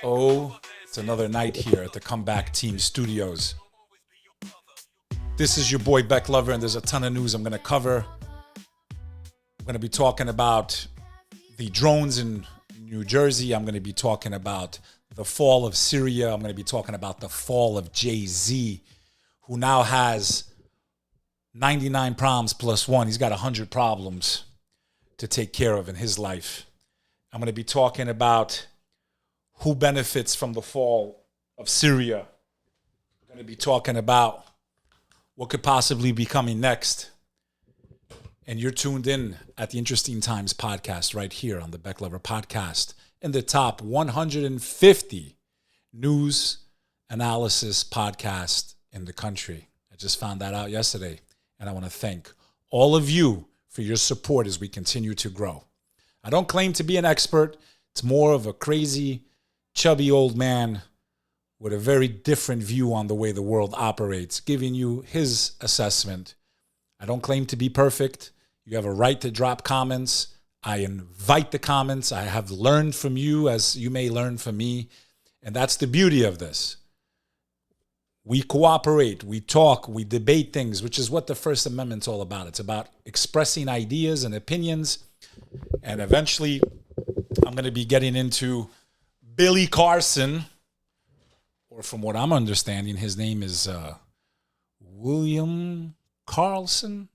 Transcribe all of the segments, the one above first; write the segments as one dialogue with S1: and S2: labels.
S1: Oh, it's another night here at the Comeback Team Studios. This is your boy Bek Lover, and there's a ton of news I'm going to cover. I'm going to be talking about the drones in New Jersey. I'm going to be talking about the fall of Syria. I'm going to be talking about the fall of Jay-Z, who now has 99 problems plus one. He's got 100 problems to take care of in his life. I'm going to be talking about who benefits from the fall of Syria. I'm going to be talking about what could possibly be coming next. And you're tuned in at the Interesting Times podcast right here on the Bek Lover Podcast in the top 150 news analysis podcast in the country. I just found that out yesterday, and I want to thank all of you for your support as we continue to grow. I don't claim to be an expert. It's more of a crazy, chubby old man with a very different view on the way the world operates, giving you his assessment. I don't claim to be perfect. You have a right to drop comments. I invite the comments. I have learned from you as you may learn from me. And that's the beauty of this. We cooperate, we talk, we debate things, which is what the First Amendment's all about. It's about expressing ideas and opinions. And eventually, I'm going to be getting into Billy Carson, or from what I'm understanding, his name is William Carlson,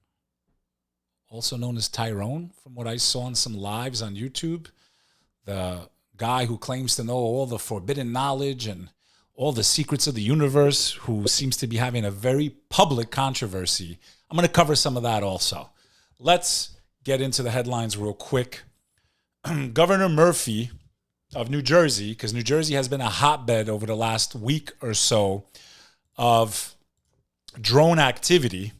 S1: also known as Tyrone, from what I saw in some lives on YouTube. The guy who claims to know all the forbidden knowledge and all the secrets of the universe, who seems to be having a very public controversy. I'm going to cover some of that also. Let's get into the headlines real quick. Governor Murphy of New Jersey, because New Jersey has been a hotbed over the last week or so of drone activity.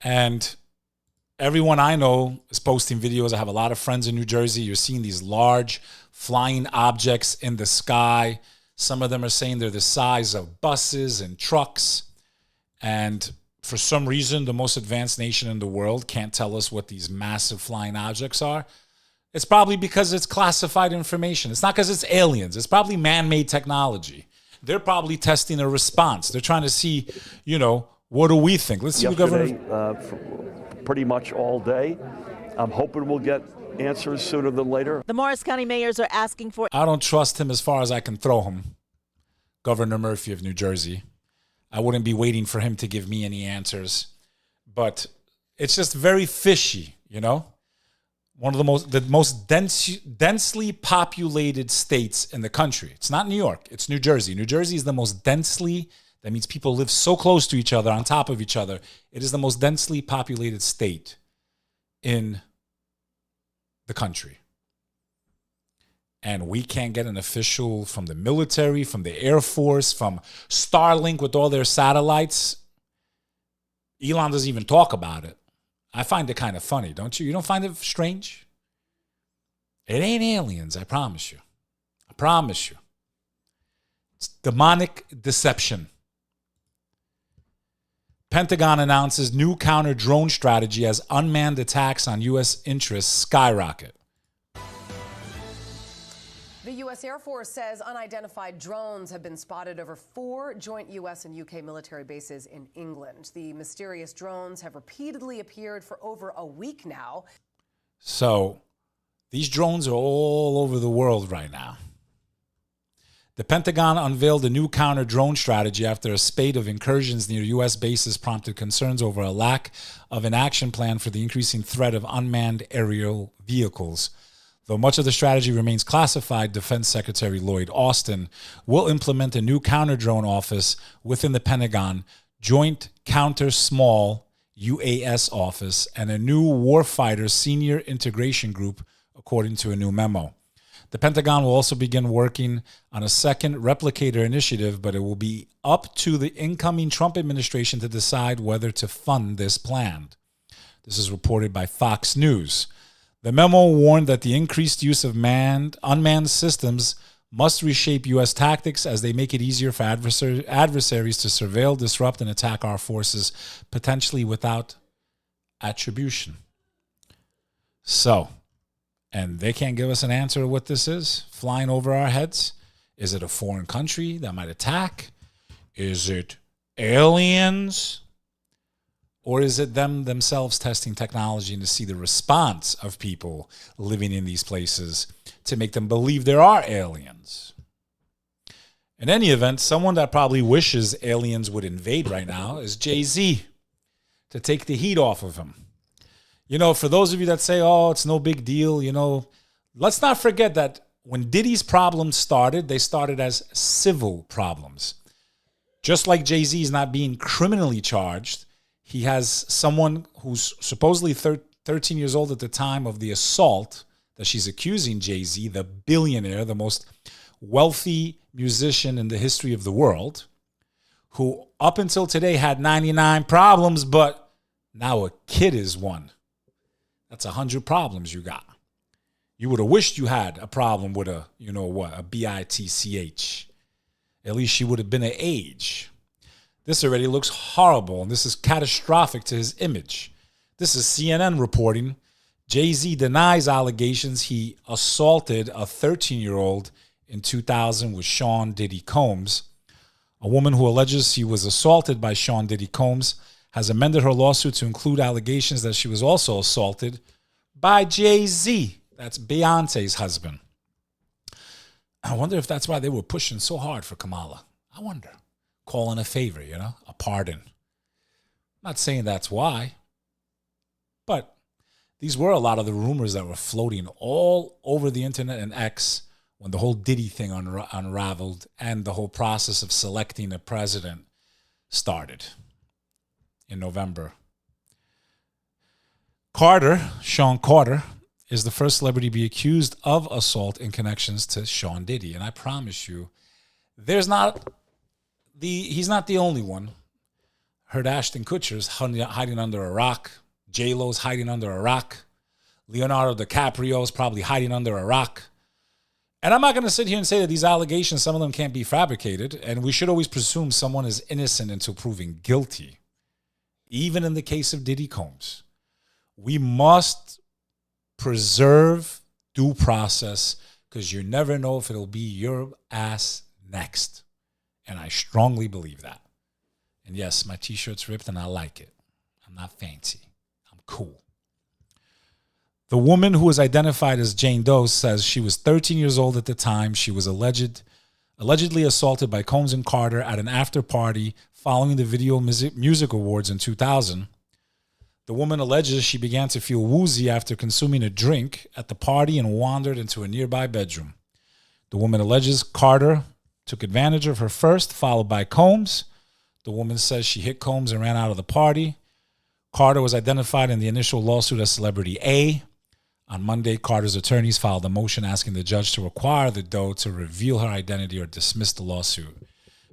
S1: And everyone I know is posting videos. I have a lot of friends in New Jersey. You're seeing these large flying objects in the sky. Some of them are saying they're the size of buses and trucks. And for some reason, the most advanced nation in the world can't tell us what these massive flying objects are. It's probably because it's classified information. It's not because it's aliens. It's probably man-made technology. They're probably testing a response. They're trying to see, what do we think? Let's see what Governor...
S2: pretty much all day. I'm hoping we'll get answers sooner than later.
S3: The Morris County mayors are asking for...
S1: I don't trust him as far as I can throw him, Governor Murphy of New Jersey. I wouldn't be waiting for him to give me any answers. But it's just very fishy, One of the most densely populated states in the country. It's not New York. It's New Jersey. New Jersey is the most densely... That means people live so close to each other, on top of each other. It is the most densely populated state in the country. And we can't get an official from the military, from the Air Force, from Starlink with all their satellites. Elon doesn't even talk about it. I find it kind of funny, don't you? You don't find it strange? It ain't aliens, I promise you. I promise you. It's demonic deception. Pentagon announces new counter-drone strategy as unmanned attacks on U.S. interests skyrocket.
S4: The U.S. Air Force says unidentified drones have been spotted over 4 joint U.S. and U.K. military bases in England. The mysterious drones have repeatedly appeared for over a week now.
S1: So these drones are all over the world right now. The Pentagon unveiled a new counter-drone strategy after a spate of incursions near U.S. bases prompted concerns over a lack of an action plan for the increasing threat of unmanned aerial vehicles. Though much of the strategy remains classified, Defense Secretary Lloyd Austin will implement a new counter-drone office within the Pentagon, Joint Counter-Small UAS office, and a new warfighter senior integration group, according to a new memo. The Pentagon will also begin working on a second replicator initiative, but it will be up to the incoming Trump administration to decide whether to fund this plan. This is reported by Fox News. The memo warned that the increased use of unmanned systems must reshape U.S. tactics as they make it easier for adversaries to surveil, disrupt, and attack our forces, potentially without attribution. So, and they can't give us an answer to what this is, flying over our heads. Is it a foreign country that might attack? Is it aliens? Or is it them themselves testing technology and to see the response of people living in these places to make them believe there are aliens? In any event, someone that probably wishes aliens would invade right now is Jay-Z, to take the heat off of him. You know, for those of you that say, oh, it's no big deal, you know, let's not forget that when Diddy's problems started, they started as civil problems. Just like Jay-Z is not being criminally charged, he has someone who's supposedly 13 years old at the time of the assault that she's accusing Jay-Z, the billionaire, the most wealthy musician in the history of the world, who up until today had 99 problems, but now a kid is one. That's 100 problems you got. You would have wished you had a problem with a, you know what, a bitch. At least she would have been an age. This already looks horrible, and this is catastrophic to his image. This is CNN reporting. Jay-Z denies allegations he assaulted a 13-year-old in 2000 with Sean Diddy Combs. A woman who alleges she was assaulted by Sean Diddy Combs has amended her lawsuit to include allegations that she was also assaulted by Jay-Z. That's Beyonce's husband. I wonder if that's why they were pushing so hard for Kamala. I wonder. Calling a favor, you know, a pardon. I'm not saying that's why, but these were a lot of the rumors that were floating all over the internet and X when the whole Diddy thing unraveled and the whole process of selecting a president started in November. Sean Carter, is the first celebrity to be accused of assault in connections to Sean Diddy. And I promise you, he's not the only one. Heard Ashton Kutcher's hiding under a rock. J-Lo's hiding under a rock. Leonardo DiCaprio's probably hiding under a rock. And I'm not going to sit here and say that these allegations, some of them can't be fabricated. And we should always presume someone is innocent until proven guilty. Even in the case of Diddy Combs. We must preserve due process because you never know if it'll be your ass next. And I strongly believe that. And yes, my t-shirt's ripped and I like it. I'm not fancy. I'm cool. The woman who was identified as Jane Doe says she was 13 years old at the time. She was allegedly assaulted by Combs and Carter at an after party following the Video Music Awards in 2000. The woman alleges she began to feel woozy after consuming a drink at the party and wandered into a nearby bedroom. The woman alleges Carter took advantage of her first, followed by Combs. The woman says she hit Combs and ran out of the party. Carter was identified in the initial lawsuit as Celebrity A. On Monday, Carter's attorneys filed a motion asking the judge to require the Doe to reveal her identity or dismiss the lawsuit.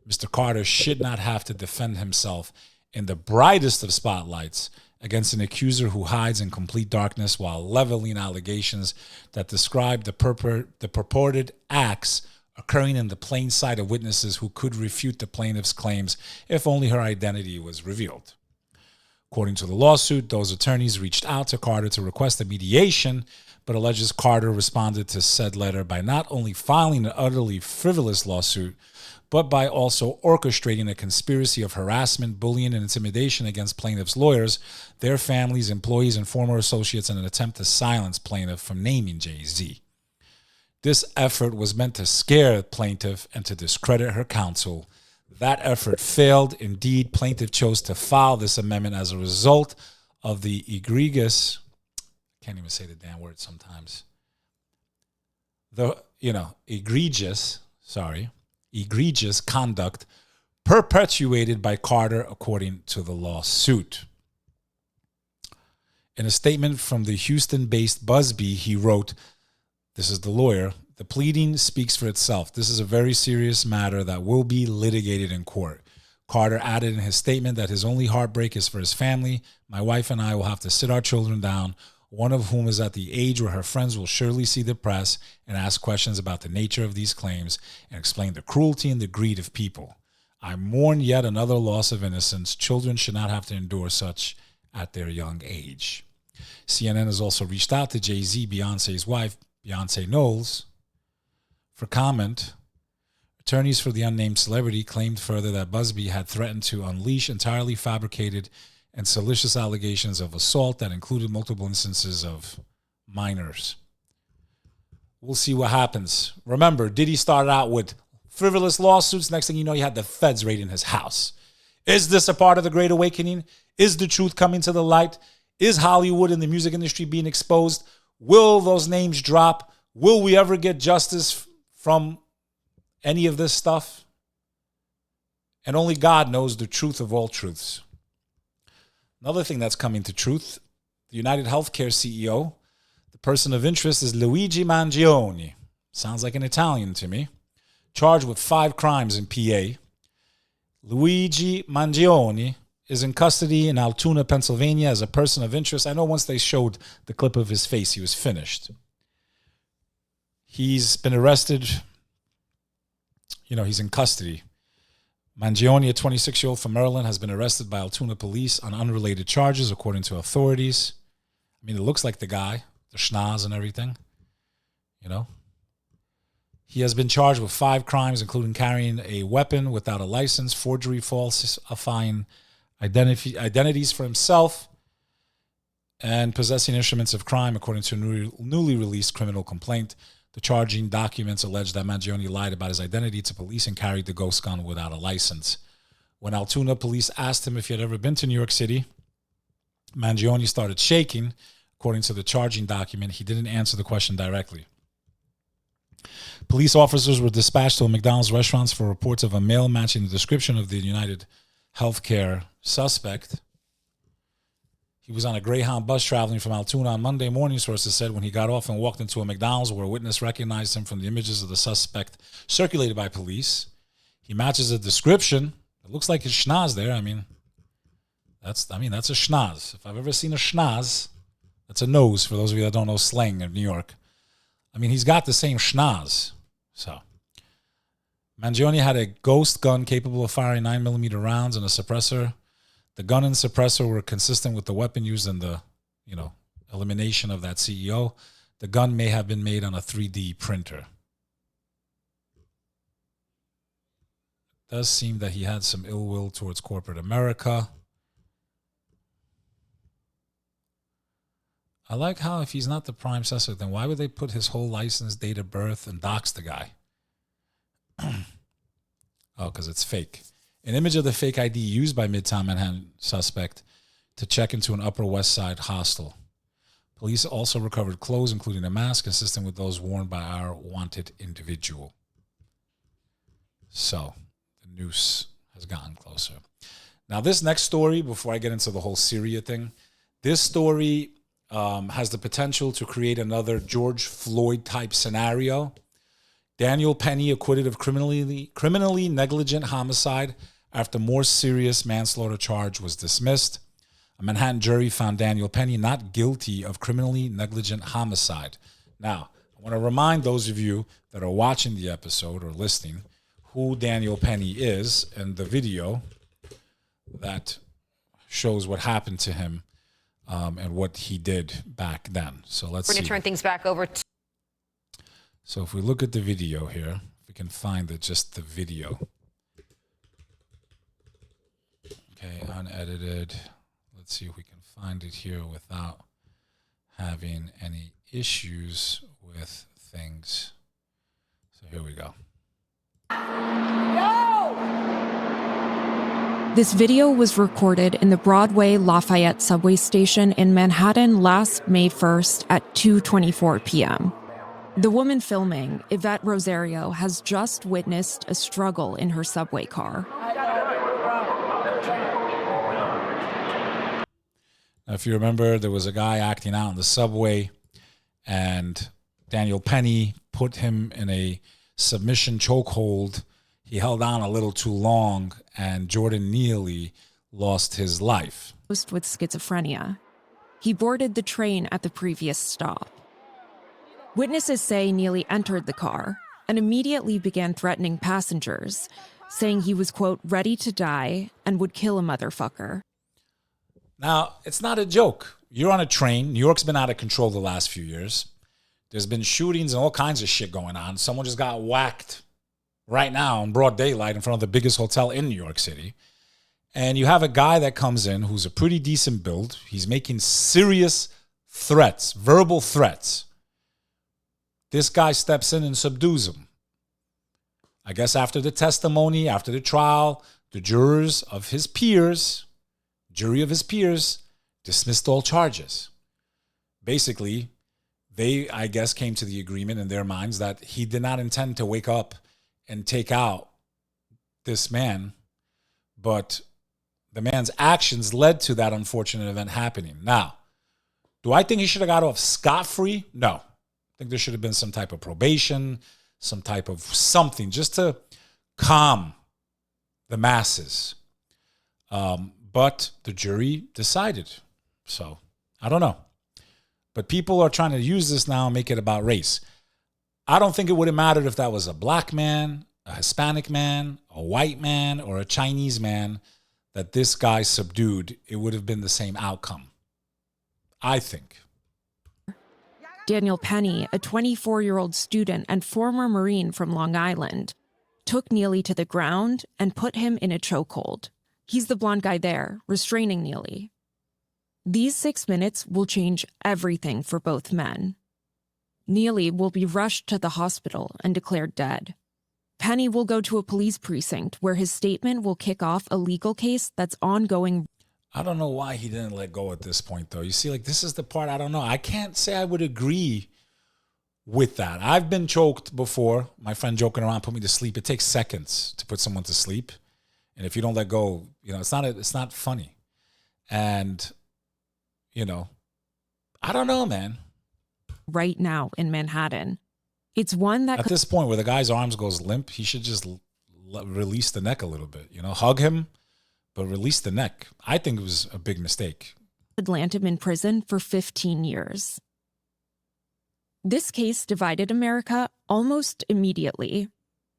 S1: Mr. Carter should not have to defend himself in the brightest of spotlights against an accuser who hides in complete darkness while leveling allegations that describe the purported acts occurring in the plain sight of witnesses who could refute the plaintiff's claims if only her identity was revealed. According to the lawsuit, those attorneys reached out to Carter to request a mediation, but alleges Carter responded to said letter by not only filing an utterly frivolous lawsuit, but by also orchestrating a conspiracy of harassment, bullying, and intimidation against plaintiffs' lawyers, their families, employees, and former associates in an attempt to silence plaintiff from naming Jay-Z. This effort was meant to scare plaintiff and to discredit her counsel. That effort failed. Indeed, plaintiff chose to file this amendment as a result of the egregious, I can't even say the damn word sometimes, egregious conduct perpetuated by Carter, according to the lawsuit. In a statement from the Houston-based Buzzbee, he wrote, this is the lawyer, the pleading speaks for itself. This is a very serious matter that will be litigated in court. Carter added in his statement that his only heartbreak is for his family. My wife and I will have to sit our children down, one of whom is at the age where her friends will surely see the press and ask questions about the nature of these claims and explain the cruelty and the greed of people. I mourn yet another loss of innocence. Children should not have to endure such at their young age. CNN has also reached out to Jay-Z, Beyonce's wife, Beyonce Knowles, for comment. Attorneys for the unnamed celebrity claimed further that Busby had threatened to unleash entirely fabricated and salacious allegations of assault that included multiple instances of minors. We'll see what happens. Remember, Diddy started out with frivolous lawsuits. Next thing you know, you had the feds raiding his house. Is this a part of the Great Awakening? Is the truth coming to the light? Is Hollywood and the music industry being exposed? Will those names drop? Will we ever get justice from any of this stuff? And only God knows the truth of all truths. Another thing that's coming to truth, the United Healthcare CEO, the person of interest is Luigi Mangione. Sounds like an Italian to me. Charged with 5 crimes in PA. Luigi Mangione is in custody in Altoona, Pennsylvania as a person of interest. I know once they showed the clip of his face, he was finished. He's been arrested. He's in custody. Mangione, a 26-year-old from Maryland, has been arrested by Altoona police on unrelated charges, according to authorities. I mean, it looks like the guy, the schnoz and everything. He has been charged with 5 crimes, including carrying a weapon without a license, forgery, falsifying identities for himself, and possessing instruments of crime, according to a newly released criminal complaint. The charging documents allege that Mangione lied about his identity to police and carried the ghost gun without a license. When Altoona police asked him if he had ever been to New York City, Mangione started shaking. According to the charging document, he didn't answer the question directly. Police officers were dispatched to a McDonald's restaurant for reports of a male matching the description of the United Healthcare suspect. He was on a Greyhound bus traveling from Altoona on Monday morning, sources said, when he got off and walked into a McDonald's where a witness recognized him from the images of the suspect circulated by police. He matches a description. It looks like his schnoz there. That's a schnoz. If I've ever seen a schnoz, that's a nose, for those of you that don't know slang in New York. He's got the same schnoz. So, Mangione had a ghost gun capable of firing 9mm rounds and a suppressor. The gun and suppressor were consistent with the weapon used in the, elimination of that CEO. The gun may have been made on a 3D printer. It does seem that he had some ill will towards corporate America. I like how if he's not the prime suspect, then why would they put his whole license, date of birth, and dox the guy? Oh, because it's fake. An image of the fake ID used by Midtown Manhattan suspect to check into an Upper West Side hostel. Police also recovered clothes, including a mask, consistent with those worn by our wanted individual. So, the noose has gotten closer. Now, this next story, before I get into the whole Syria thing, this story has the potential to create another George Floyd-type scenario. Daniel Penny acquitted of criminally negligent homicide after more serious manslaughter charge was dismissed. A Manhattan jury found Daniel Penny not guilty of criminally negligent homicide. Now, I want to remind those of you that are watching the episode or listening who Daniel Penny is and the video that shows what happened to him and what he did back then. So let's see.
S5: We're going to turn things back over to...
S1: So if we look at the video here, if we can find just the video. Okay, unedited. Let's see if we can find it here without having any issues with things. So here we go.
S6: This video was recorded in the Broadway Lafayette subway station in Manhattan last May 1st at 2:24 p.m. The woman filming, Yvette Rosario, has just witnessed a struggle in her subway car.
S1: Now, if you remember, there was a guy acting out in the subway, and Daniel Penny put him in a submission chokehold. He held on a little too long, and Jordan Neely lost his life.
S6: With schizophrenia. He boarded the train at the previous stop. Witnesses say Neely entered the car and immediately began threatening passengers, saying he was, quote, ready to die and would kill a motherfucker.
S1: Now, it's not a joke. You're on a train. New York's been out of control the last few years. There's been shootings and all kinds of shit going on. Someone just got whacked right now in broad daylight in front of the biggest hotel in New York City. And you have a guy that comes in who's a pretty decent build. He's making serious threats, verbal threats. This guy steps in and subdues him. I guess after the testimony, after the trial, the jurors of his peers, jury of his peers, dismissed all charges. Basically, they, I guess, came to the agreement in their minds that he did not intend to wake up and take out this man, but the man's actions led to that unfortunate event happening. Now, do I think he should have got off scot-free? No. I think there should have been some type of probation, some type of something, just to calm the masses. But the jury decided. So, I don't know. But people are trying to use this now and make it about race. I don't think it would have mattered if that was a black man, a Hispanic man, a white man, or a Chinese man that this guy subdued. It would have been the same outcome, I think.
S6: Daniel Penny, a 24-year-old student and former Marine from Long Island, took Neely to the ground and put him in a chokehold. He's the blonde guy there, restraining Neely. These 6 minutes will change everything for both men. Neely will be rushed to the hospital and declared dead. Penny will go to a police precinct where his statement will kick off a legal case that's ongoing.
S1: I don't know why he didn't let go at this point, though. You see, like, this is the part I don't know. I can't say I would agree with that. I've been choked before. My friend joking around put me to sleep. It takes seconds to put someone to sleep. And if you don't let go, you know, it's not funny. And, you know, I don't know, man.
S6: Right now in Manhattan. It's one that
S1: at this point where the guy's arms goes limp, he should just release the neck a little bit, you know, hug him, but release the neck. I think it was a big mistake.
S6: Could land him in prison for 15 years. This case divided America almost immediately.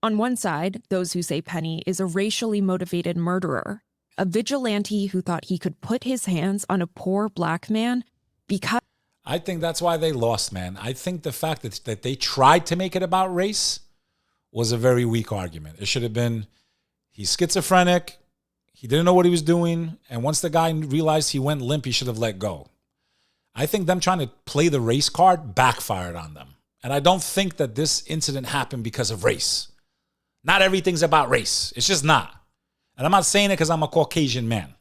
S6: On one side, those who say Penny is a racially motivated murderer, a vigilante who thought he could put his hands on a poor black man because...
S1: I think that's why they lost, man. I think the fact that they tried to make it about race was a very weak argument. It should have been, he's schizophrenic, he didn't know what he was doing, and once the guy realized he went limp, he should have let go. I think them trying to play the race card backfired on them. And I don't think that this incident happened because of race. Not everything's about race. It's just not. And I'm not saying it because I'm a Caucasian man.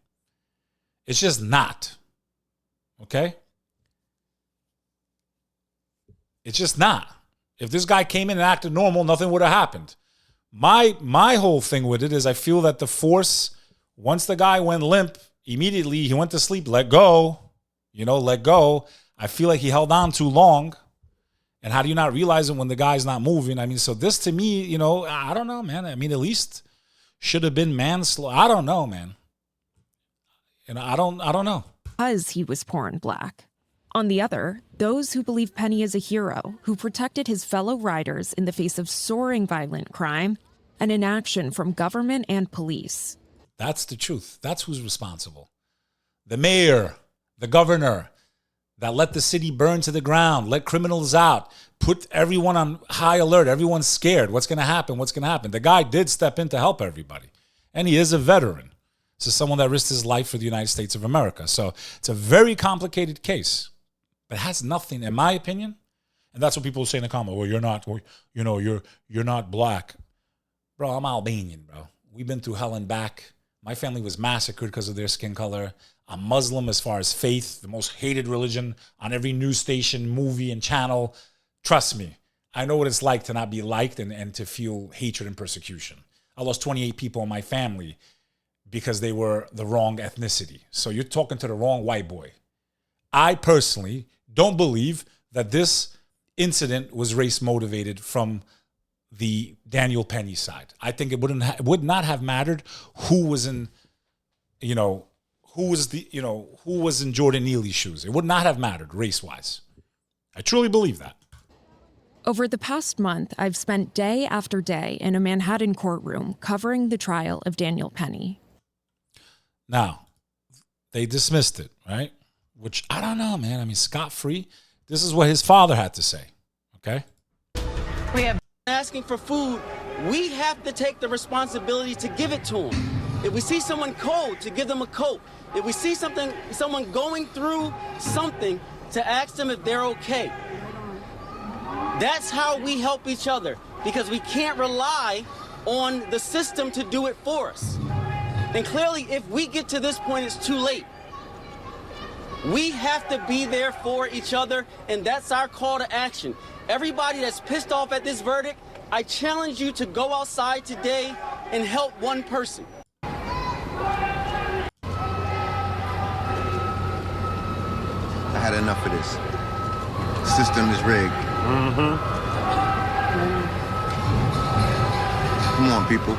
S1: It's just not. Okay? It's just not. If this guy came in and acted normal, nothing would have happened. My whole thing with it is I feel that the force, once the guy went limp, immediately he went to sleep, let go. You know, let go. I feel like he held on too long. And how do you not realize it when the guy's not moving? I mean, so this to me, you know, I don't know, man. I mean, at least should have been manslaughter. I don't know, man. And I don't know.
S6: Because he was poor and black. On the other, those who believe Penny is a hero who protected his fellow riders in the face of soaring violent crime and inaction from government and police.
S1: That's the truth. That's who's responsible. The mayor, the governor, that let the city burn to the ground, let criminals out, put everyone on high alert. Everyone's scared. What's going to happen? What's going to happen? The guy did step in to help everybody. And he is a veteran. This is someone that risked his life for the United States of America. So it's a very complicated case. But it has nothing, in my opinion, and that's what people say in the comment. Well, you're not, you know, you're not black. Bro, I'm Albanian, bro. We've been through hell and back. My family was massacred because of their skin color. I'm Muslim as far as faith, the most hated religion on every news station, movie, and channel. Trust me, I know what it's like to not be liked and to feel hatred and persecution. I lost 28 people in my family because they were the wrong ethnicity. So you're talking to the wrong white boy. I personally don't believe that this incident was race motivated from the Daniel Penny side. I think it would not have mattered who was in, you know, who was in Jordan Neely's shoes. It would not have mattered race-wise. I truly believe that.
S6: Over the past month, I've spent day after day in a Manhattan courtroom covering the trial of Daniel Penny.
S1: Now, they dismissed it, right? Which, I don't know, man. I mean, scot-free. This is what his father had to say, okay?
S5: We have asking for food. we have to take the responsibility to give it to them. If we see someone cold, to give them a coat. If we see someone going through something, to ask them if they're okay. That's how we help each other, because we can't rely on the system to do it for us. And clearly, if we get to this point, it's too late. We have to be there for each other, and that's our call to action. Everybody that's pissed off at this verdict, I challenge you to go outside today and help one person.
S7: I had enough of this. The system is rigged. Come on, people.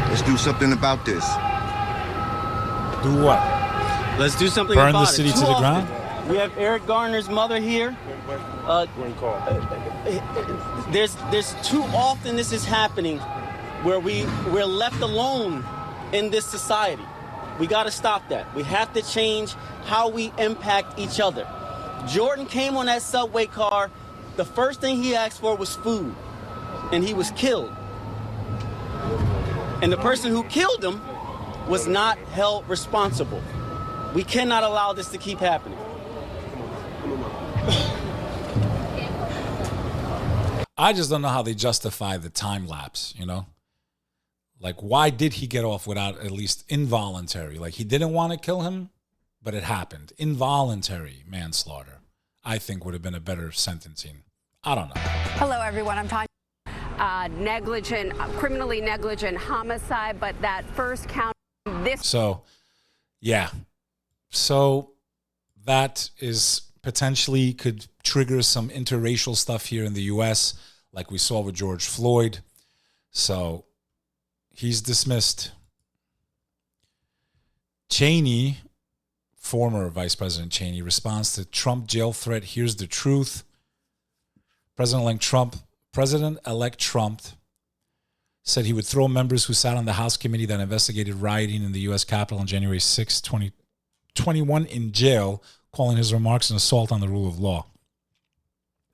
S7: Let's do something about this.
S1: Do what?
S5: Let's do something
S1: Burn
S5: about
S1: the city
S5: it.
S1: to the ground?
S5: We have Eric Garner's mother here. There's too often this is happening where we're left alone in this society. We got to stop that. We have to change how we impact each other. Jordan came on that subway car. The first thing he asked for was food, and he was killed. And the person who killed him was not held responsible. We cannot allow this to keep happening.
S1: I just don't know how they justify the time lapse, you know? Like, why did he get off without at least involuntary? Like, he didn't want to kill him, but it happened. Involuntary manslaughter, I think, would have been a better sentencing. I don't know.
S8: Hello, everyone. I'm talking criminally negligent homicide, but that first count this.
S1: So, yeah. So that is potentially could trigger some interracial stuff here in the U.S., like we saw with George Floyd. So he's dismissed. Cheney, former Vice President Cheney, responds to Trump jail threat. Here's the truth. President-elect Trump said he would throw members who sat on the House committee that investigated rioting in the U.S. Capitol on January 6, 2021 in jail, calling his remarks an assault on the rule of law.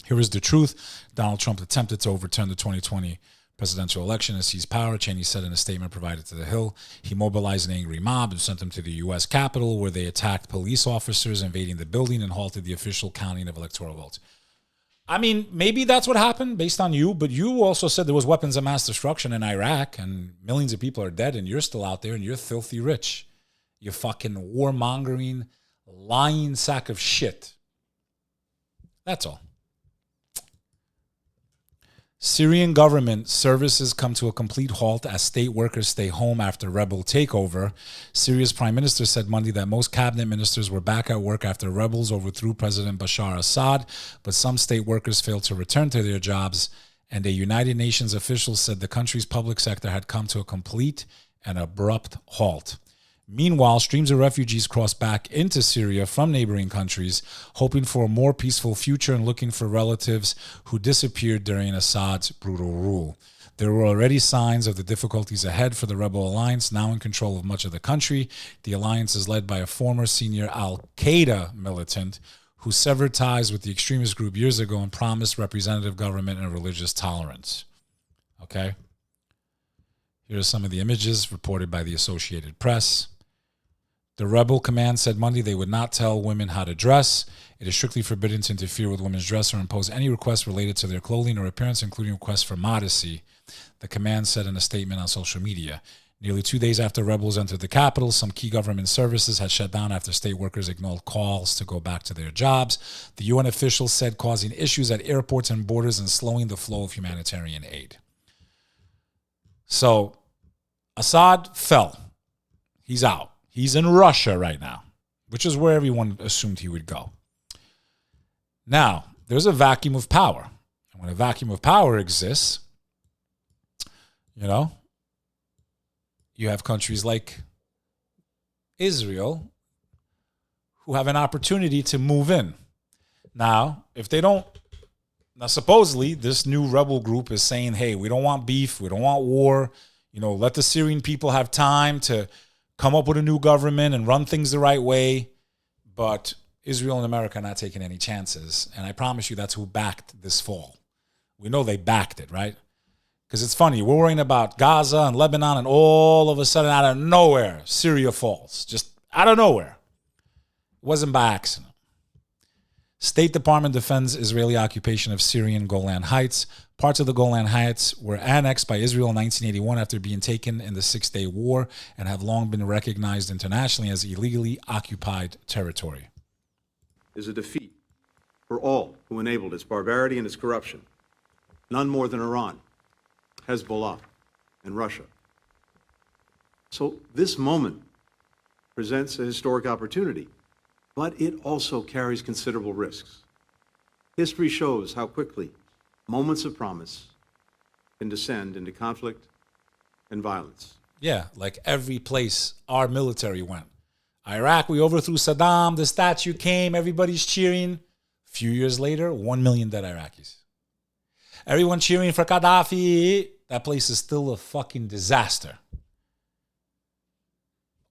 S1: Here is the truth. Donald Trump attempted to overturn the 2020 presidential election and seize power. Cheney said in a statement provided to The Hill, he mobilized an angry mob and sent them to the U.S. Capitol, where they attacked police officers, invading the building, and halted the official counting of electoral votes. I mean, maybe that's what happened based on you, but you also said there was weapons of mass destruction in Iraq and millions of people are dead and you're still out there and you're filthy rich. You fucking warmongering, lying sack of shit. That's all. Syrian government services come to a complete halt as state workers stay home after rebel takeover. Syria's prime minister said Monday that most cabinet ministers were back at work after rebels overthrew President Bashar Assad, but some state workers failed to return to their jobs, and a United Nations official said the country's public sector had come to a complete and abrupt halt. Meanwhile, streams of refugees crossed back into Syria from neighboring countries, hoping for a more peaceful future and looking for relatives who disappeared during Assad's brutal rule. There were already signs of the difficulties ahead for the rebel alliance, now in control of much of the country. The alliance is led by a former senior al-Qaeda militant who severed ties with the extremist group years ago and promised representative government and religious tolerance. Okay? Here are some of the images reported by the Associated Press. The rebel command said Monday they would not tell women how to dress. It is strictly forbidden to interfere with women's dress or impose any requests related to their clothing or appearance, including requests for modesty, the command said in a statement on social media. Nearly 2 days after rebels entered the capital, some key government services had shut down after state workers ignored calls to go back to their jobs. The UN officials said causing issues at airports and borders and slowing the flow of humanitarian aid. So, Assad fell. He's out. He's in Russia right now, which is where everyone assumed he would go. Now, there's a vacuum of power. And when a vacuum of power exists, you know, you have countries like Israel who have an opportunity to move in. Now, if they don't, now supposedly this new rebel group is saying, hey, we don't want beef, we don't want war, you know, let the Syrian people have time to come up with a new government and run things the right way. But Israel and America are not taking any chances. And I promise you that's who backed this fall We know they backed it, right? Because it's funny. We're worrying about Gaza and Lebanon, and all of a sudden, out of nowhere, Syria falls. Just out of nowhere. It wasn't by accident. State Department defends Israeli occupation of Syrian Golan Heights. Parts of the Golan Heights were annexed by Israel in 1981 after being taken in the Six-Day War and have long been recognized internationally as illegally occupied territory.
S9: Is a defeat for all who enabled its barbarity and its corruption. None more than Iran, Hezbollah, and Russia. So this moment presents a historic opportunity, but it also carries considerable risks. History shows how quickly moments of promise can descend into conflict and violence.
S1: Yeah, like every place our military went. Iraq, we overthrew Saddam, the statue came, everybody's cheering. A few years later, 1 million dead Iraqis. Everyone cheering for Gaddafi. That place is still a fucking disaster.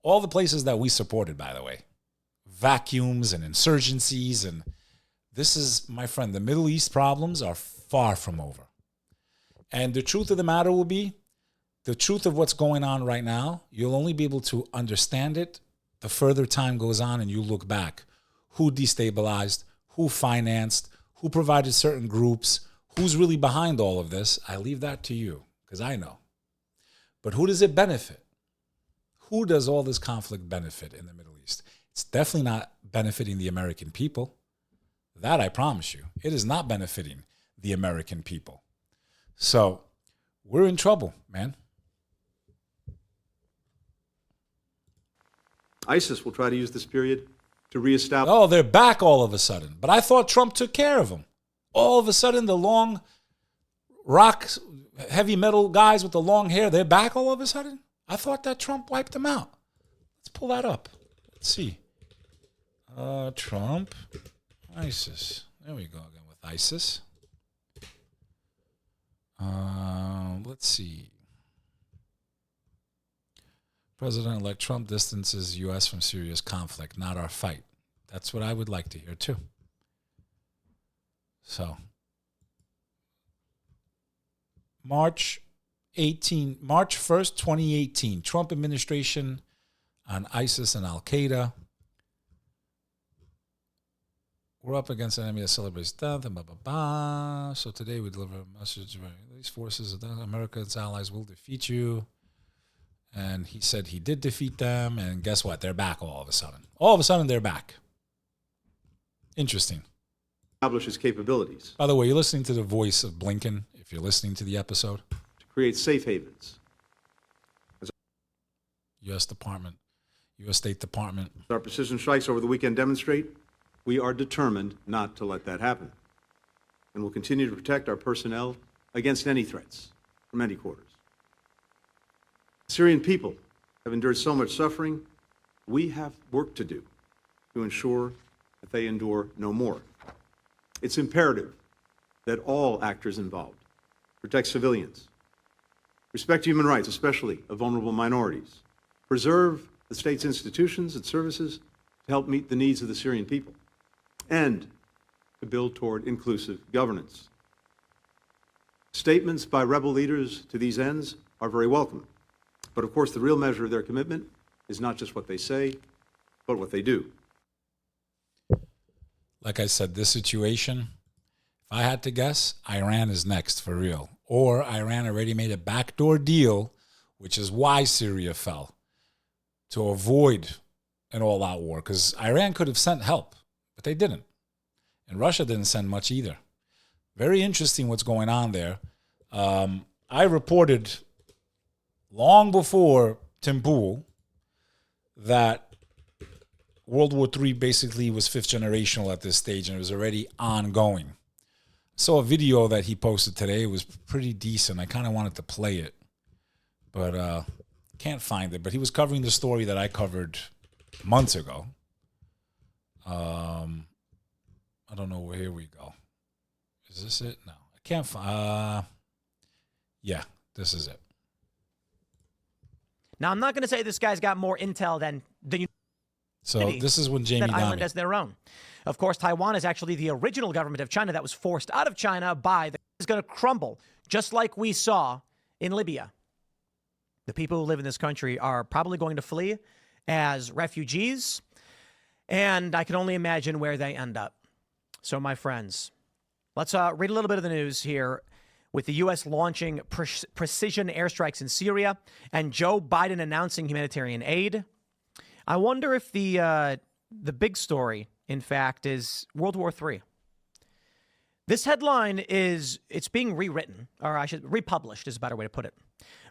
S1: All the places that we supported, by the way. Vacuums and insurgencies. And this is, my friend, the Middle East problems are far from over. And the truth of the matter will be, the truth of what's going on right now, you'll only be able to understand it the further time goes on and you look back. Who destabilized, who financed, who provided certain groups, who's really behind all of this. I leave that to you, because I know. But who does it benefit? Who does all this conflict benefit in the Middle East? It's definitely not benefiting the American people. That I promise you. It is not benefiting the American people. So we're in trouble, man.
S9: ISIS will try to use this period to reestablish.
S1: Oh, they're back all of a sudden. But I thought Trump took care of them. All of a sudden, the long rock, heavy metal guys with the long hair, they're back all of a sudden? I thought that Trump wiped them out. Let's pull that up. Let's see. Trump, ISIS. There we go again with ISIS. Let's see. President-elect Trump distances U.S. from Syria's conflict, not our fight. That's what I would like to hear, too. So, March 1st, 2018, Trump administration on ISIS and Al-Qaeda. We're up against an enemy that celebrates death, and blah, blah, blah. So today we deliver a message. These forces of America and its allies will defeat you. And he said he did defeat them, and guess what? They're back all of a sudden. All of a sudden, they're back. Interesting.
S9: Establish its capabilities.
S1: By the way, you're listening to the voice of Blinken, if you're listening to the episode.
S9: To create safe havens.
S1: U.S. Department, U.S. State Department.
S9: As our precision strikes over the weekend demonstrate, we are determined not to let that happen. And we'll continue to protect our personnel against any threats from any quarters. The Syrian people have endured so much suffering. We have work to do to ensure that they endure no more. It's imperative that all actors involved protect civilians, respect human rights, especially of vulnerable minorities, preserve the state's institutions and services to help meet the needs of the Syrian people, and to build toward inclusive governance. Statements by rebel leaders to these ends are very welcome. But of course, the real measure of their commitment is not just what they say, but what they do.
S1: Like I said, this situation, if I had to guess, Iran is next for real. Or Iran already made a backdoor deal, which is why Syria fell, to avoid an all-out war. Because Iran could have sent help, but they didn't. And Russia didn't send much either. Very interesting what's going on there. I reported long before Tim Pool that World War III basically was fifth generational at this stage, and it was already ongoing. I saw a video that he posted today. It was pretty decent. I kind of wanted to play it, but can't find it. But he was covering the story that I covered months ago. I don't know. Here we go. Is this it? No, I can't find. Yeah, this is it.
S10: Now, I'm not going to say this guy's got more intel than the
S1: So this is when Jamie
S10: that island
S1: Dimon.
S10: as their own. Of course, Taiwan is actually the original government of China that was forced out of China by the is going to crumble, just like we saw in Libya. The people who live in this country are probably going to flee as refugees, and I can only imagine where they end up. So, my friends, let's read a little bit of the news here. With the U.S. launching precision airstrikes in Syria and Joe Biden announcing humanitarian aid, I wonder if the big story, in fact, is World War III. This headline it's being rewritten, or republished is a better way to put it.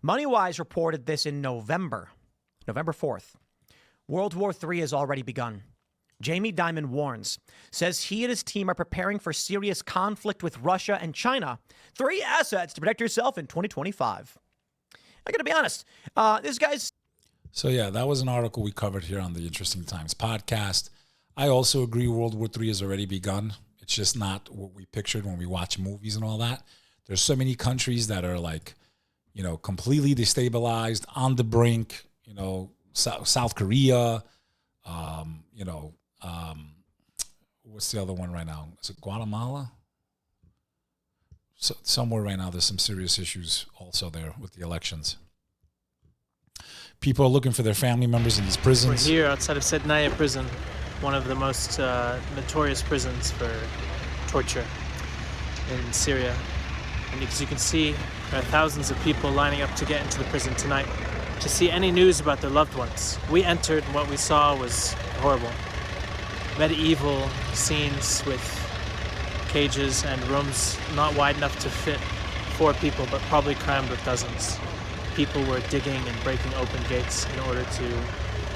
S10: MoneyWise reported this in November 4th. World War III has already begun. Jamie Dimon warns, says he and his team are preparing for serious conflict with Russia and China. 3 assets to protect yourself in 2025. I got to be honest, this guy's...
S1: So yeah, that was an article we covered here on the Interesting Times podcast. I also agree World War III has already begun. It's just not what we pictured when we watch movies and all that. There's so many countries that are like, completely destabilized, on the brink, South Korea, what's the other one right now? Is it Guatemala? So somewhere right now, there's some serious issues also there with the elections. People are looking for their family members in these prisons.
S11: We're here outside of Sednaya prison, one of the most notorious prisons for torture in Syria. And as you can see, there are thousands of people lining up to get into the prison tonight to see any news about their loved ones. We entered and what we saw was horrible. Medieval scenes with cages and rooms not wide enough to fit 4 people, but probably crammed with dozens. People were digging and breaking open gates in order to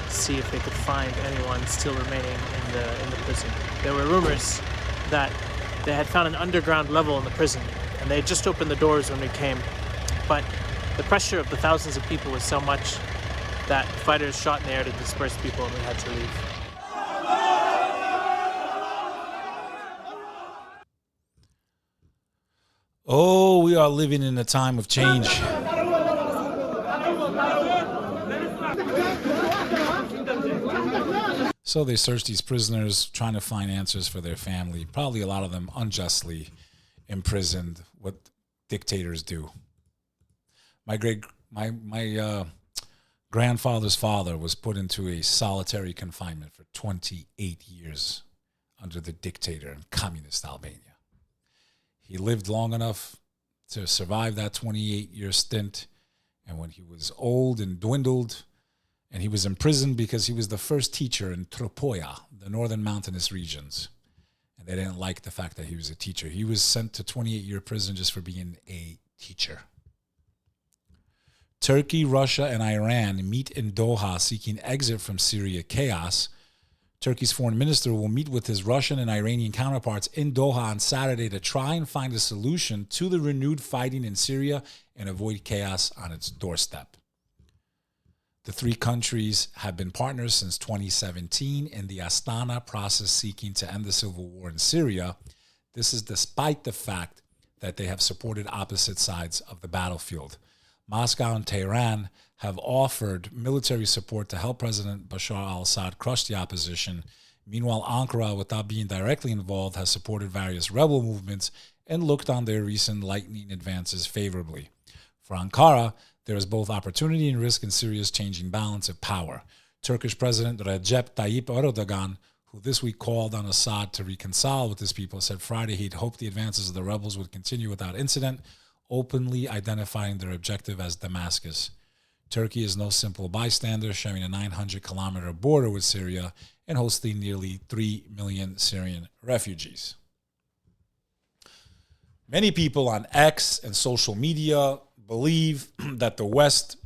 S11: see if they could find anyone still remaining in the prison. There were rumors that they had found an underground level in the prison, and they had just opened the doors when we came. But the pressure of the thousands of people was so much that fighters shot in the air to disperse people, and we had to leave.
S1: Oh, we are living in a time of change. So they search these prisoners, trying to find answers for their family. Probably a lot of them unjustly imprisoned, what dictators do. My grandfather's father was put into a solitary confinement for 28 years under the dictator in communist Albania. He lived long enough to survive that 28-year stint, and when he was old and dwindled, and he was imprisoned because he was the first teacher in Tropoja, the northern mountainous regions, and they didn't like the fact that he was a teacher. He was sent to 28-year prison just for being a teacher. Turkey, Russia, and Iran meet in Doha seeking exit from Syria chaos. Turkey's foreign minister will meet with his Russian and Iranian counterparts in Doha on Saturday to try and find a solution to the renewed fighting in Syria and avoid chaos on its doorstep. The 3 countries have been partners since 2017 in the Astana process seeking to end the civil war in Syria. This is despite the fact that they have supported opposite sides of the battlefield. Moscow and Tehran have offered military support to help President Bashar al-Assad crush the opposition. Meanwhile, Ankara, without being directly involved, has supported various rebel movements and looked on their recent lightning advances favorably. For Ankara, there is both opportunity and risk in Syria's changing balance of power. Turkish President Recep Tayyip Erdogan, who this week called on Assad to reconcile with his people, said Friday he'd hoped the advances of the rebels would continue without incident, openly identifying their objective as Damascus. Turkey is no simple bystander, sharing a 900-kilometer border with Syria and hosting nearly 3 million Syrian refugees. Many people on X and social media believe that the West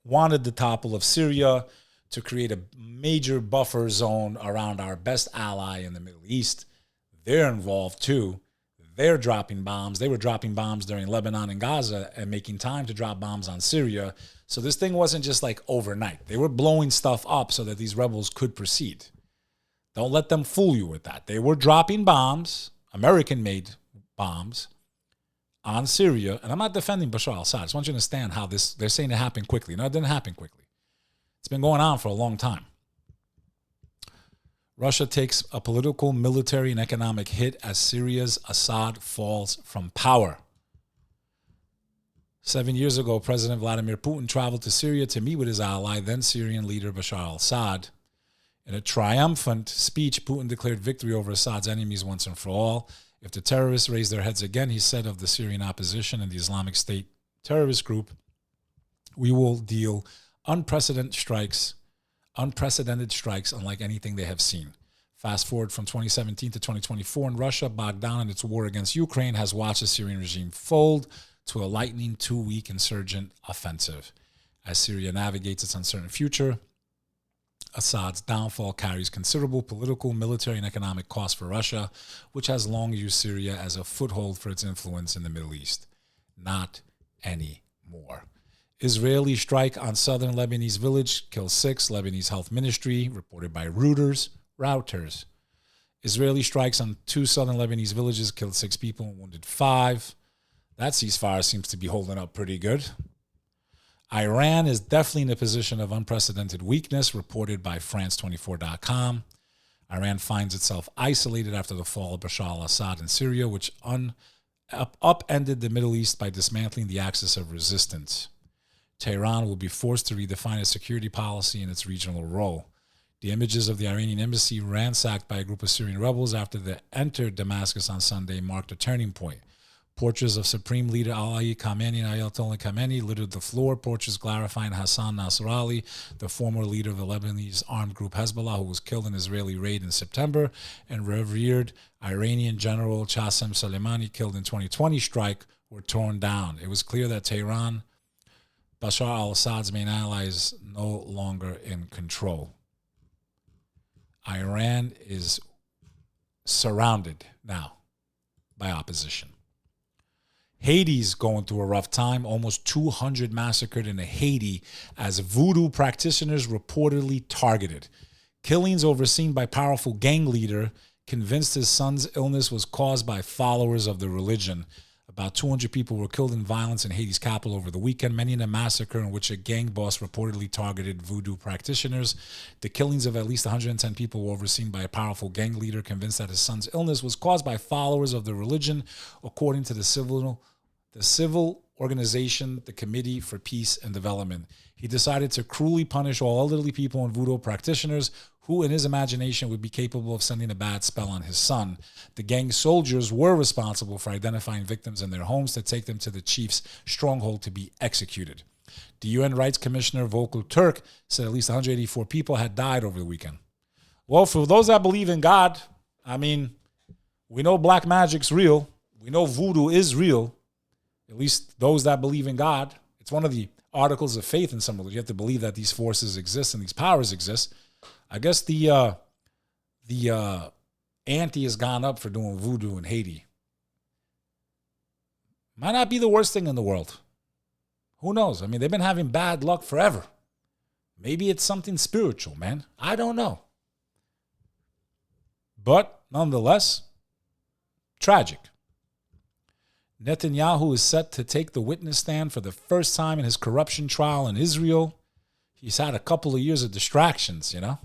S1: wanted the topple of Syria to create a major buffer zone around our best ally in the Middle East. They're involved too. They're dropping bombs. They were dropping bombs during Lebanon and Gaza and making time to drop bombs on Syria. So this thing wasn't just like overnight. They were blowing stuff up so that these rebels could proceed. Don't let them fool you with that. They were dropping bombs, American-made bombs, on Syria. And I'm not defending Bashar al-Assad. I just want you to understand how they're saying it happened quickly. No, it didn't happen quickly. It's been going on for a long time. Russia takes a political, military, and economic hit as Syria's Assad falls from power. 7 years ago, President Vladimir Putin traveled to Syria to meet with his ally, then Syrian leader Bashar al-Assad. In a triumphant speech, Putin declared victory over Assad's enemies once and for all. If the terrorists raise their heads again, he said of the Syrian opposition and the Islamic State terrorist group, we will deal unprecedented strikes unlike anything they have seen. Fast forward from 2017 to 2024, and Russia, bogged down in its war against Ukraine, has watched the Syrian regime fold to a lightning 2-week insurgent offensive. As Syria navigates its uncertain future, Assad's downfall carries considerable political, military, and economic costs for Russia, which has long used Syria as a foothold for its influence in the Middle East. Not anymore. Israeli strike on southern Lebanese village kills 6, Lebanese health ministry, reported by Reuters. Israeli strikes on 2 southern Lebanese villages killed 6 people and wounded 5. That ceasefire seems to be holding up pretty good. Iran is definitely in a position of unprecedented weakness, reported by France24.com. Iran finds itself isolated after the fall of Bashar al-Assad in Syria, which upended the Middle East by dismantling the axis of resistance. Tehran will be forced to redefine its security policy and its regional role. The images of the Iranian embassy ransacked by a group of Syrian rebels after they entered Damascus on Sunday marked a turning point. Portraits of Supreme Leader Ali Khamenei and Ayatollah Khamenei littered the floor. Portraits glorifying Hassan Nasrallah, the former leader of the Lebanese armed group Hezbollah, who was killed in an Israeli raid in September, and revered Iranian General Qassem Soleimani, killed in 2020 strike, were torn down. It was clear that Tehran, Bashar al-Assad's main ally, is no longer in control. Iran is surrounded now by opposition. Haiti's going through a rough time. Almost 200 massacred in Haiti as voodoo practitioners reportedly targeted. Killings overseen by powerful gang leader convinced his son's illness was caused by followers of the religion. About 200 people were killed in violence in Haiti's capital over the weekend, many in a massacre in which a gang boss reportedly targeted voodoo practitioners. The killings of at least 110 people were overseen by a powerful gang leader convinced that his son's illness was caused by followers of the religion, according to the civil organization, the Committee for Peace and Development. He decided to cruelly punish all elderly people and voodoo practitioners who, in his imagination, would be capable of sending a bad spell on his son. The gang soldiers were responsible for identifying victims in their homes to take them to the chief's stronghold to be executed. The UN Rights Commissioner Volker Turk said at least 184 people had died over the weekend. Well, for those that believe in God, I mean, we know black magic's real. We know voodoo is real. At least those that believe in God. It's one of the articles of faith in some religion. You have to believe that these forces exist and these powers exist. I guess the ante has gone up for doing voodoo in Haiti. Might not be the worst thing in the world. Who knows? I mean, they've been having bad luck forever. Maybe it's something spiritual, man. I don't know. But nonetheless, tragic. Netanyahu is set to take the witness stand for the first time in his corruption trial in Israel. He's had a couple of years of distractions, you know.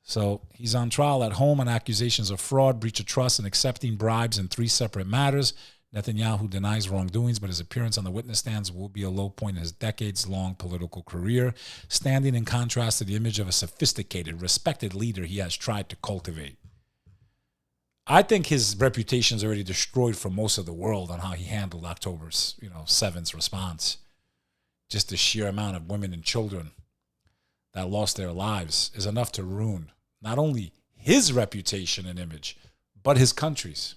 S1: So he's on trial at home on accusations of fraud, breach of trust, and accepting bribes in 3 separate matters. Netanyahu denies wrongdoings, but his appearance on the witness stands will be a low point in his decades-long political career, standing in contrast to the image of a sophisticated, respected leader he has tried to cultivate. I think his reputation is already destroyed for most of the world on how he handled October's, 7th response. Just the sheer amount of women and children that lost their lives is enough to ruin not only his reputation and image, but his country's.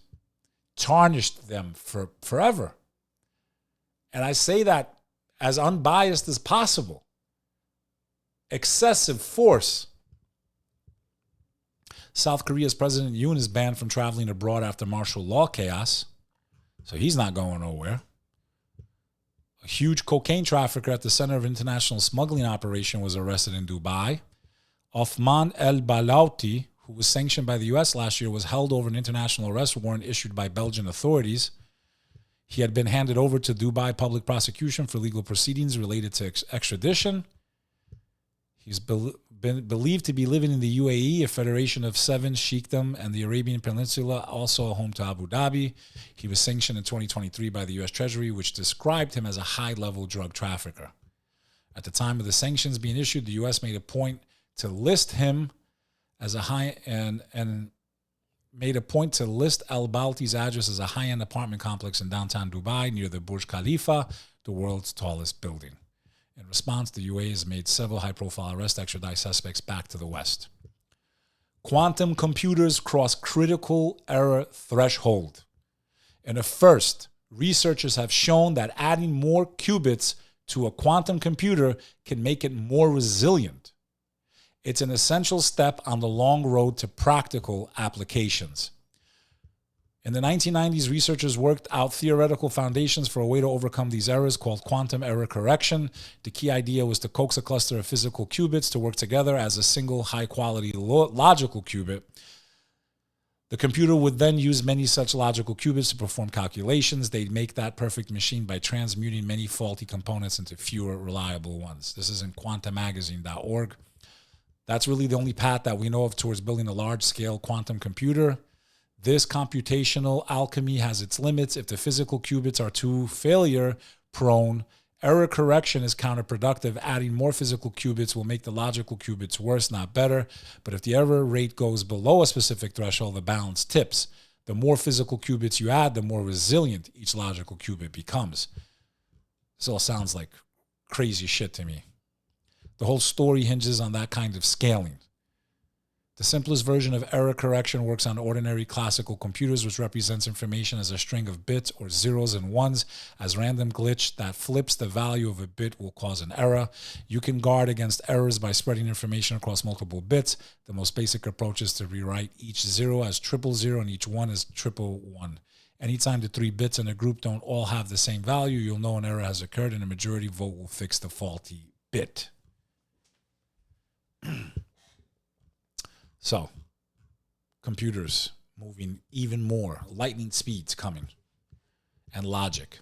S1: Tarnished them for forever. And I say that as unbiased as possible. Excessive force. South Korea's President Yoon is banned from traveling abroad after martial law chaos. So he's not going nowhere. A huge cocaine trafficker at the center of international smuggling operation was arrested in Dubai. Othman El-Balouti, who was sanctioned by the U.S. last year, was held over an international arrest warrant issued by Belgian authorities. He had been handed over to Dubai public prosecution for legal proceedings related to extradition. He's believed to be living in the UAE, a federation of 7 sheikhdom, and the Arabian Peninsula, also home to Abu Dhabi. He was sanctioned in 2023 by the U.S. Treasury, which described him as a high-level drug trafficker. At the time of the sanctions being issued, the U.S. made a point to list him as a high and made a point to list Al Balti's address as a high-end apartment complex in downtown Dubai near the Burj Khalifa, the world's tallest building. In response, the UAE has made several high-profile arrests to extradite suspects back to the West. Quantum computers cross critical error threshold. In a first, researchers have shown that adding more qubits to a quantum computer can make it more resilient. It's an essential step on the long road to practical applications. In the 1990s, researchers worked out theoretical foundations for a way to overcome these errors called quantum error correction. The key idea was to coax a cluster of physical qubits to work together as a single high-quality logical qubit. The computer would then use many such logical qubits to perform calculations. They'd make that perfect machine by transmuting many faulty components into fewer reliable ones. This is in quantummagazine.org. That's really the only path that we know of towards building a large-scale quantum computer. This computational alchemy has its limits. If the physical qubits are too failure-prone, error correction is counterproductive. Adding more physical qubits will make the logical qubits worse, not better. But if the error rate goes below a specific threshold, the balance tips. The more physical qubits you add, the more resilient each logical qubit becomes. This all sounds like crazy shit to me. The whole story hinges on that kind of scaling. The simplest version of error correction works on ordinary classical computers, which represents information as a string of bits or zeros and ones. As random glitch that flips the value of a bit will cause an error. You can guard against errors by spreading information across multiple bits. The most basic approach is to rewrite each 0 as 000 and each 1 as 111. Anytime the 3 bits in a group don't all have the same value, you'll know an error has occurred and a majority vote will fix the faulty bit. So, computers moving even more, lightning speeds coming, and logic.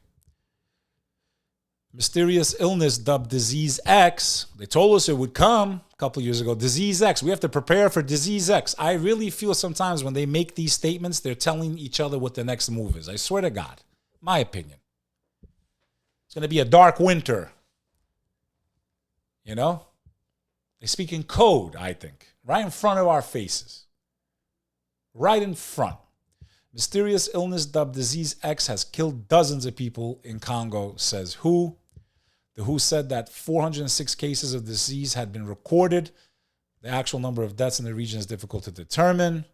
S1: Mysterious illness dubbed Disease X. They told us it would come a couple years ago. Disease X. We have to prepare for Disease X. I really feel sometimes when they make these statements, they're telling each other what the next move is. I swear to God. My opinion. It's going to be a dark winter. You know? They speak in code, I think. Right in front of our faces. Right in front. Mysterious illness dubbed Disease X has killed dozens of people in Congo, says WHO. The WHO said that 406 cases of disease had been recorded. The actual number of deaths in the region is difficult to determine.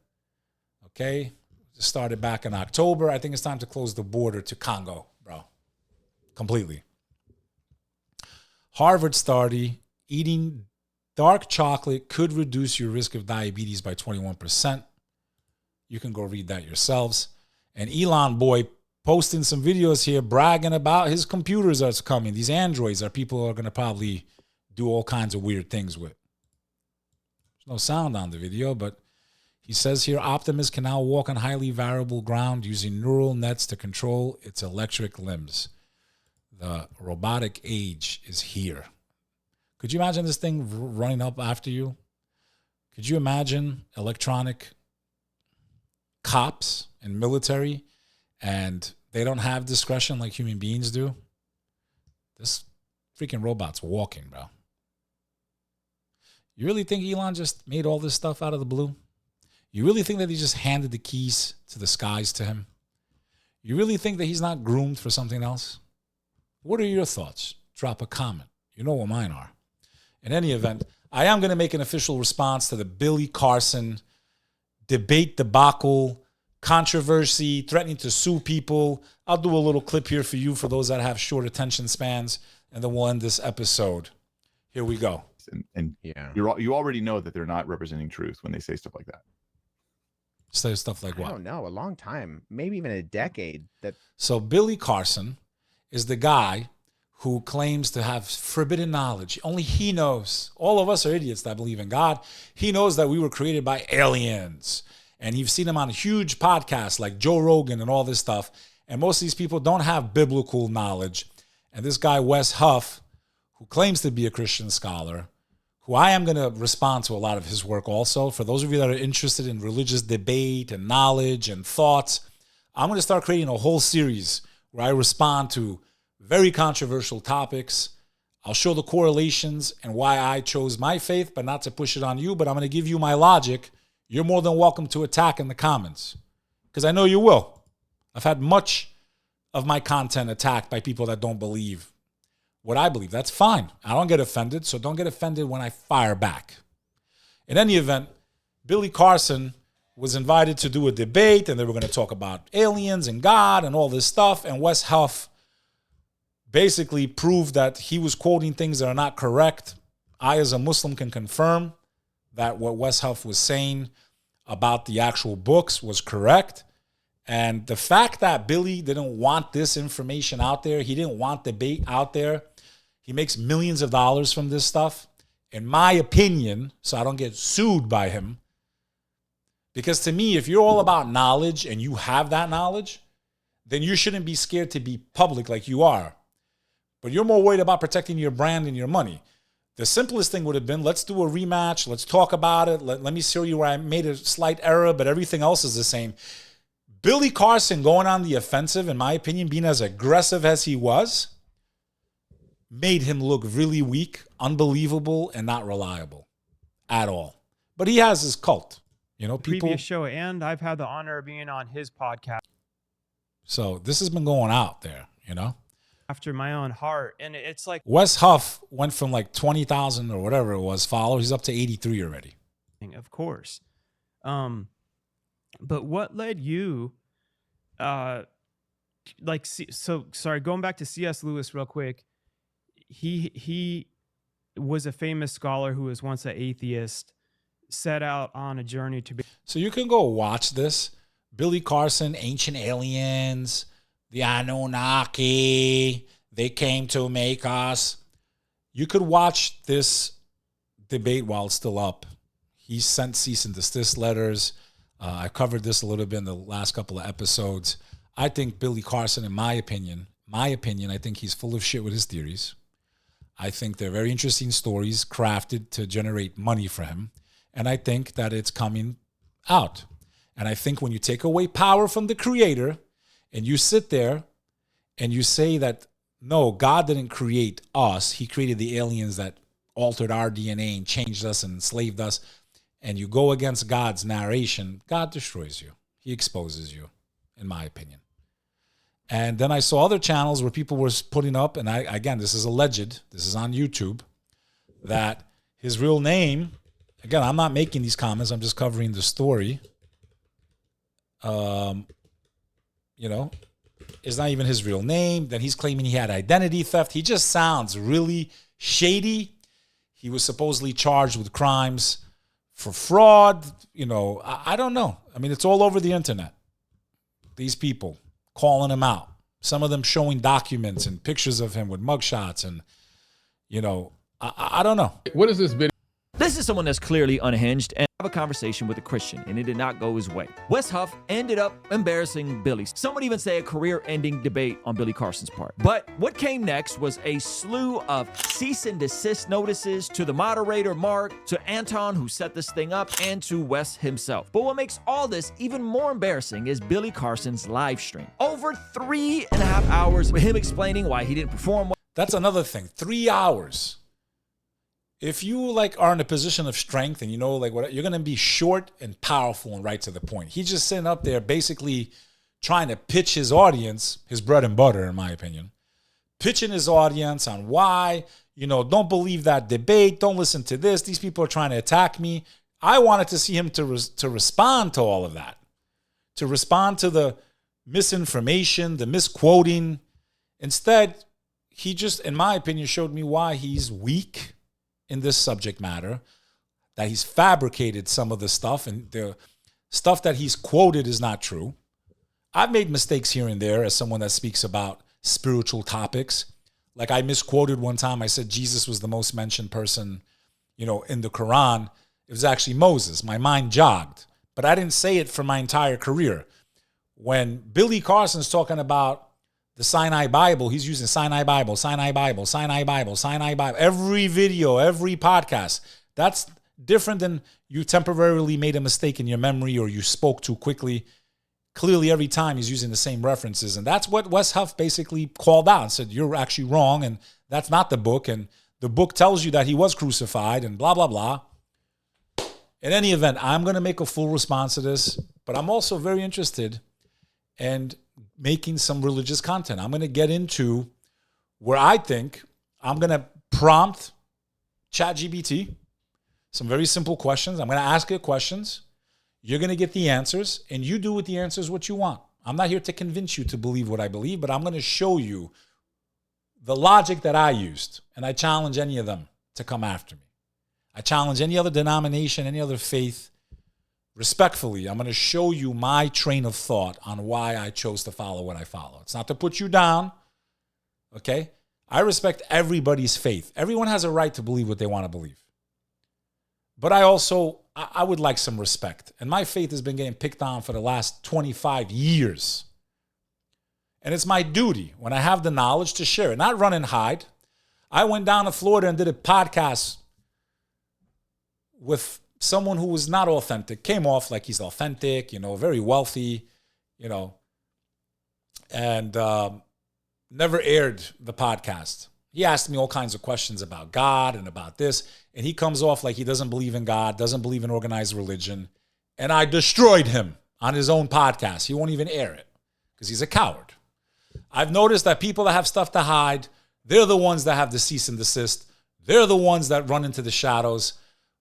S1: Okay. It started back in October. I think it's time to close the border to Congo, bro. Completely. Harvard study, eating dark chocolate could reduce your risk of diabetes by 21%. You can go read that yourselves. And Elon boy posting some videos here bragging about his computers that's coming. These androids are people are going to probably do all kinds of weird things with. There's no sound on the video, but he says here Optimus can now walk on highly variable ground using neural nets to control its electric limbs. The robotic age is here. Could you imagine this thing running up after you? Could you imagine electronic cops and military and they don't have discretion like human beings do? This freaking robot's walking, bro. You really think Elon just made all this stuff out of the blue? You really think that he just handed the keys to the skies to him? You really think that he's not groomed for something else? What are your thoughts? Drop a comment. You know what mine are. In any event, I am going to make an official response to the Billy Carson debate debacle, controversy, threatening to sue people. I'll do a little clip here for you, for those that have short attention spans, and then we'll end this episode. Here we go.
S12: And yeah, you already know that they're not representing truth when they say stuff like that.
S1: Say stuff like what?
S13: I don't know. A long time, maybe even a decade.
S1: So Billy Carson is the guy who claims to have forbidden knowledge. Only he knows. All of us are idiots that believe in God. He knows that we were created by aliens. And you've seen him on huge podcasts like Joe Rogan and all this stuff. And most of these people don't have biblical knowledge. And this guy, Wes Huff, who claims to be a Christian scholar, who I am going to respond to a lot of his work also. For those of you that are interested in religious debate and knowledge and thoughts, I'm going to start creating a whole series where I respond to very controversial topics. I'll show the correlations and why I chose my faith, but not to push it on you, but I'm going to give you my logic. You're more than welcome to attack in the comments, because I know you will. I've had much of my content attacked by people that don't believe what I believe. That's fine. I don't get offended, so don't get offended when I fire back. In any event, Billy Carson was invited to do a debate, and they were going to talk about aliens and God and all this stuff, and Wes Huff basically proved that he was quoting things that are not correct. I, as a Muslim, can confirm that what Wes Huff was saying about the actual books was correct. And the fact that Billy didn't want this information out there, he didn't want debate out there, he makes millions of dollars from this stuff, in my opinion, so I don't get sued by him. Because to me, if you're all about knowledge and you have that knowledge, then you shouldn't be scared to be public like you are. But you're more worried about protecting your brand and your money. The simplest thing would have been, let's do a rematch, let's talk about it, let me show you where I made a slight error, but everything else is the same. Billy Carson going on the offensive, in my opinion, being as aggressive as he was, made him look really weak, unbelievable, and not reliable at all. But he has his cult. You know, people.
S14: Previous show, and I've had the honor of being on his podcast.
S1: So this has been going out there, you know.
S14: After my own heart, and it's like
S1: Wes Huff went from like 20,000 or whatever it was followers. He's up to 83 already.
S14: Of course. But what led you, sorry, going back to C.S. Lewis real quick. He was a famous scholar who was once an atheist, set out on a journey to be.
S1: So you can go watch this. Billy Carson, Ancient Aliens, the Anunnaki, they came to make us. You could watch this debate while it's still up. He sent cease and desist letters. I covered this a little bit in the last couple of episodes. I think Billy Carson, in my opinion, I think he's full of shit with his theories. I think they're very interesting stories crafted to generate money for him. And I think that it's coming out. And I think when you take away power from the creator and you sit there and you say that, no, God didn't create us. He created the aliens that altered our DNA and changed us and enslaved us. And you go against God's narration, God destroys you. He exposes you, in my opinion. And then I saw other channels where people were putting up, and again, this is alleged, this is on YouTube, that his real name, again, I'm not making these comments, I'm just covering the story, is not even his real name. Then he's claiming he had identity theft. He just sounds really shady. He was supposedly charged with crimes for fraud. I don't know. I mean, it's all over the internet. These people calling him out. Some of them showing documents and pictures of him with mugshots. And, I don't know.
S15: What is this video?
S16: This is someone that's clearly unhinged and have a conversation with a Christian, and it did not go his way. Wes Huff ended up embarrassing Billy. Some would even say a career-ending debate on Billy Carson's part. But what came next was a slew of cease and desist notices to the moderator, Mark, to Anton, who set this thing up, and to Wes himself. But what makes all this even more embarrassing is Billy Carson's live stream. Over 3.5 hours with him explaining why he didn't perform well.
S1: That's another thing. 3 hours. If you are in a position of strength and you're going to be short and powerful and right to the point. He's just sitting up there basically trying to pitch his audience, his bread and butter, in my opinion, pitching his audience on why, don't believe that debate. Don't listen to this. These people are trying to attack me. I wanted to see him to respond to all of that, to respond to the misinformation, the misquoting. Instead, he just, in my opinion, showed me why he's weak in this subject matter, that he's fabricated some of the stuff, and the stuff that he's quoted is not true. I've made mistakes here and there as someone that speaks about spiritual topics. Like I misquoted one time. I said Jesus was the most mentioned person, in the Quran. It was actually Moses. My mind jogged, but I didn't say it for my entire career. When Billy Carson's talking about the Sinai Bible, he's using Sinai Bible, Sinai Bible, Sinai Bible, Sinai Bible. Every video, every podcast. That's different than you temporarily made a mistake in your memory or you spoke too quickly. Clearly, every time he's using the same references. And that's what Wes Huff basically called out and said, you're actually wrong, and that's not the book. And the book tells you that he was crucified and blah, blah, blah. In any event, I'm going to make a full response to this, but I'm also very interested in making some religious content. I'm going to get into where I think I'm going to prompt ChatGPT some very simple questions. I'm going to ask it questions. You're going to get the answers, and you do with the answers what you want. I'm not here to convince you to believe what I believe, but I'm going to show you the logic that I used, and I challenge any of them to come after me. I challenge any other denomination, any other faith. Respectfully, I'm going to show you my train of thought on why I chose to follow what I follow. It's not to put you down, okay? I respect everybody's faith. Everyone has a right to believe what they want to believe. But I would like some respect. And my faith has been getting picked on for the last 25 years. And it's my duty when I have the knowledge to share it, not run and hide. I went down to Florida and did a podcast with someone who was not authentic, came off like he's authentic, very wealthy, and never aired the podcast. He asked me all kinds of questions about God and about this, and he comes off like he doesn't believe in God, doesn't believe in organized religion, and I destroyed him on his own podcast. He won't even air it because he's a coward. I've noticed that people that have stuff to hide, they're the ones that have the cease and desist. They're the ones that run into the shadows.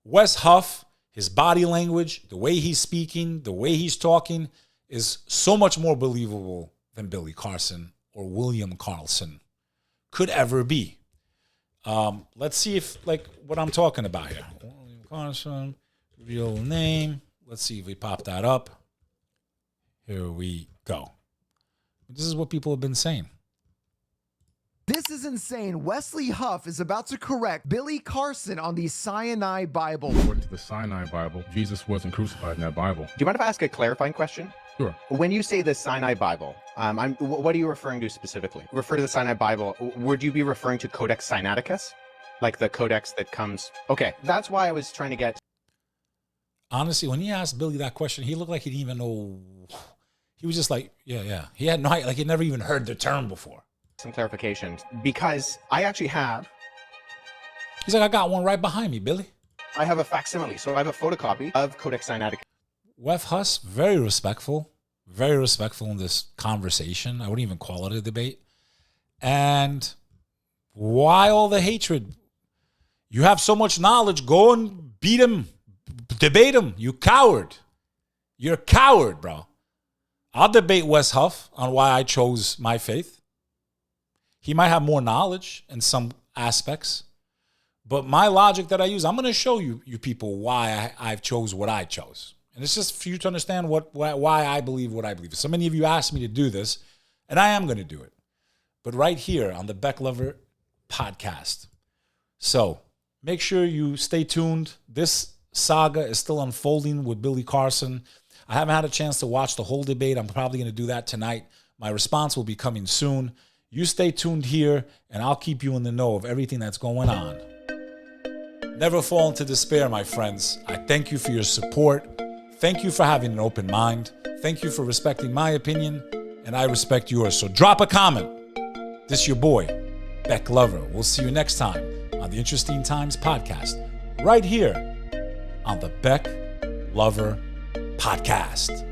S1: Wes Huff, his body language, the way he's speaking, the way he's talking is so much more believable than Billy Carson or William Carlson could ever be. Let's see if, what I'm talking about here. William Carson, real name. Let's see if we pop that up. Here we go. This is what people have been saying.
S15: This is insane. Wesley Huff is about to correct Billy Carson on the Sinai Bible.
S17: According to the Sinai Bible, Jesus wasn't crucified in that Bible.
S13: Do you mind if I ask a clarifying question?
S17: Sure.
S13: When you say the Sinai Bible, what are you referring to specifically? Refer to the Sinai Bible. Would you be referring to Codex Sinaiticus? Like the codex that comes... Okay, that's why I was trying to get...
S1: Honestly, when he asked Billy that question, he looked like he didn't even know... He was just like, yeah. He had no... he'd never even heard the term before.
S13: Some clarification, because I actually have...
S1: He's like, I got one right behind me, Billy.
S13: I have a facsimile, so I have a photocopy of Codex Sinaiticus.
S1: Wes Huff, very respectful in this conversation. I wouldn't even call it a debate. And why all the hatred? You have so much knowledge. Go and beat him, debate him. You coward. You're a coward, bro. I'll debate Wes Huff on why I chose my faith. He might have more knowledge in some aspects. But my logic that I use, I'm going to show you people why I've chose what I chose. And it's just for you to understand why I believe what I believe. So many of you asked me to do this, and I am going to do it. But right here on the Bek Lover Podcast. So make sure you stay tuned. This saga is still unfolding with Billy Carson. I haven't had a chance to watch the whole debate. I'm probably going to do that tonight. My response will be coming soon. You stay tuned here, and I'll keep you in the know of everything that's going on. Never fall into despair, my friends. I thank you for your support. Thank you for having an open mind. Thank you for respecting my opinion, and I respect yours. So drop a comment. This is your boy, Bek Lover. We'll see you next time on the Interesting Times podcast, right here on the Bek Lover Podcast.